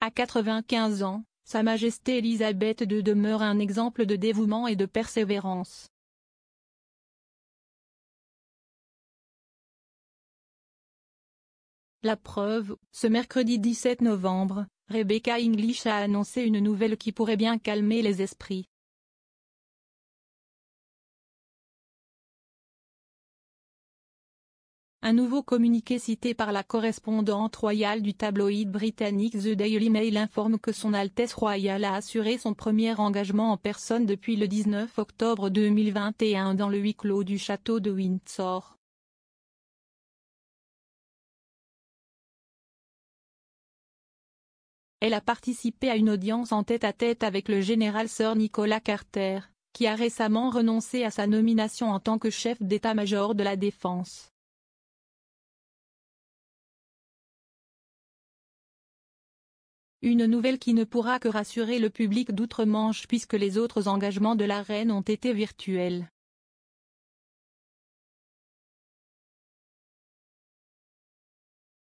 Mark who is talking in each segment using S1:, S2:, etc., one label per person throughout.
S1: À 95 ans, Sa Majesté Elisabeth II demeure un exemple de dévouement et de persévérance. La preuve, ce mercredi 17 novembre, Rebecca English a annoncé une nouvelle qui pourrait bien calmer les esprits. Un nouveau communiqué cité par la correspondante royale du tabloïd britannique The Daily Mail informe que Son Altesse royale a assuré son premier engagement en personne depuis le 19 octobre 2021 dans le huis clos du château de Windsor. Elle a participé à une audience en tête-à-tête avec le général Sir Nicholas Carter, qui a récemment renoncé à sa nomination en tant que chef d'état-major de la défense. Une nouvelle qui ne pourra que rassurer le public d'outre-Manche puisque les autres engagements de la reine ont été virtuels.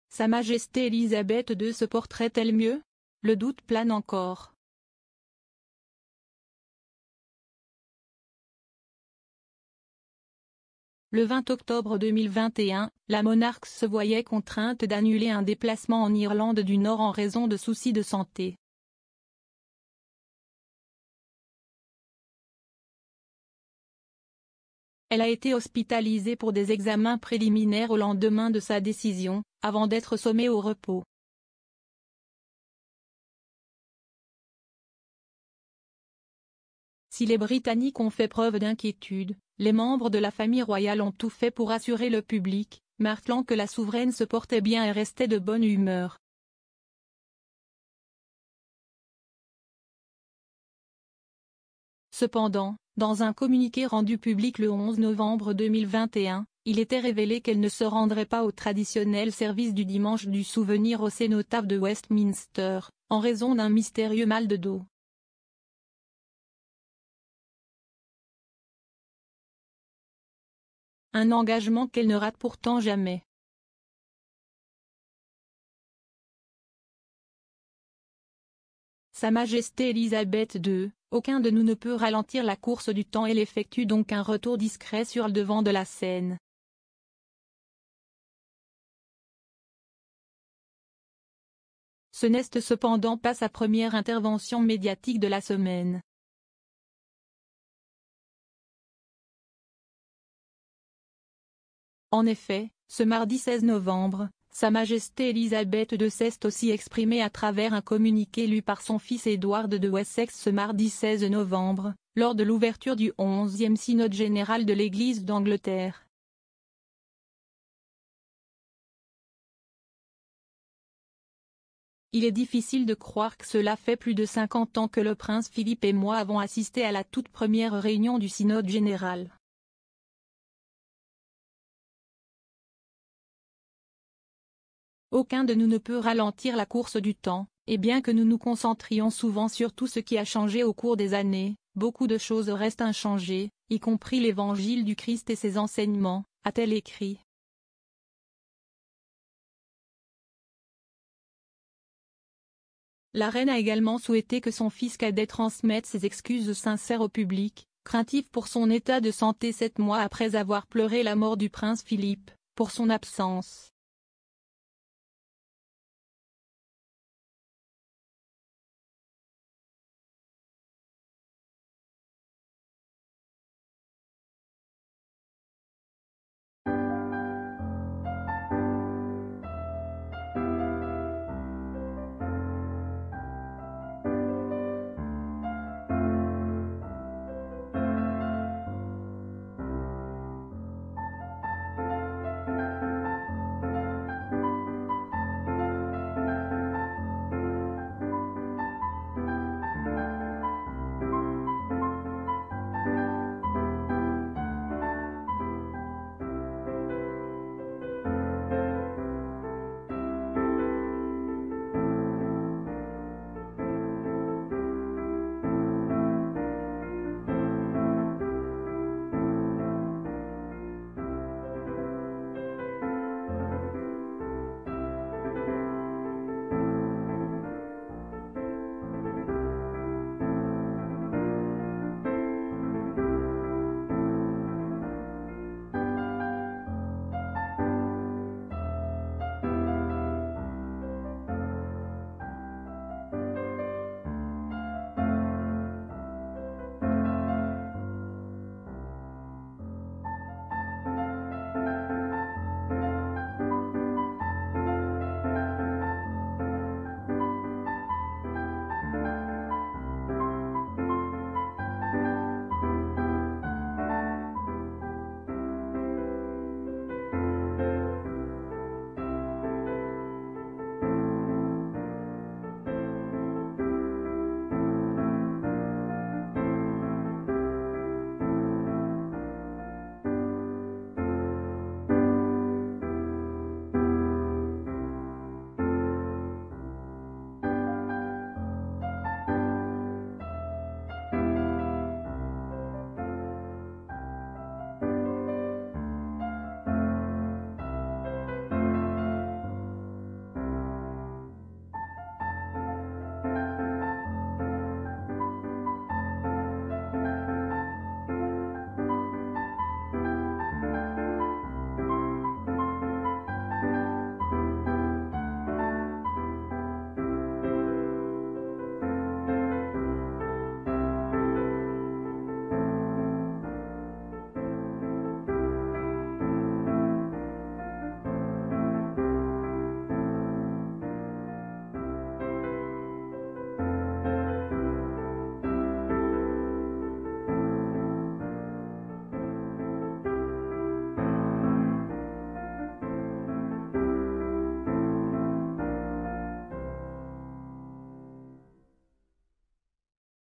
S1: Sa Majesté Elisabeth II se porterait-elle mieux? Le doute plane encore. Le 20 octobre 2021, la monarque se voyait contrainte d'annuler un déplacement en Irlande du Nord en raison de soucis de santé. Elle a été hospitalisée pour des examens préliminaires au lendemain de sa décision, avant d'être sommée au repos. Si les Britanniques ont fait preuve d'inquiétude, les membres de la famille royale ont tout fait pour rassurer le public, martelant que la souveraine se portait bien et restait de bonne humeur. Cependant, dans un communiqué rendu public le 11 novembre 2021, il était révélé qu'elle ne se rendrait pas au traditionnel service du dimanche du souvenir au cénotaphe de Westminster, en raison d'un mystérieux mal de dos. Un engagement qu'elle ne rate pourtant jamais. Sa Majesté Elisabeth II, aucun de nous ne peut ralentir la course du temps. Elle effectue donc un retour discret sur le devant de la scène. Ce n'est cependant pas sa première intervention médiatique de la semaine. En effet, ce mardi 16 novembre, Sa Majesté Elisabeth II s'est aussi exprimée à travers un communiqué lu par son fils Edward de Wessex ce mardi 16 novembre, lors de l'ouverture du 11e synode général de l'Église d'Angleterre. Il est difficile de croire que cela fait plus de 50 ans que le prince Philippe et moi avons assisté à la toute première réunion du synode général. Aucun de nous ne peut ralentir la course du temps, et bien que nous nous concentrions souvent sur tout ce qui a changé au cours des années, beaucoup de choses restent inchangées, y compris l'évangile du Christ et ses enseignements, a-t-elle écrit. La reine a également souhaité que son fils cadet transmette ses excuses sincères au public, craintif pour son état de santé 7 mois après avoir pleuré la mort du prince Philippe, pour son absence.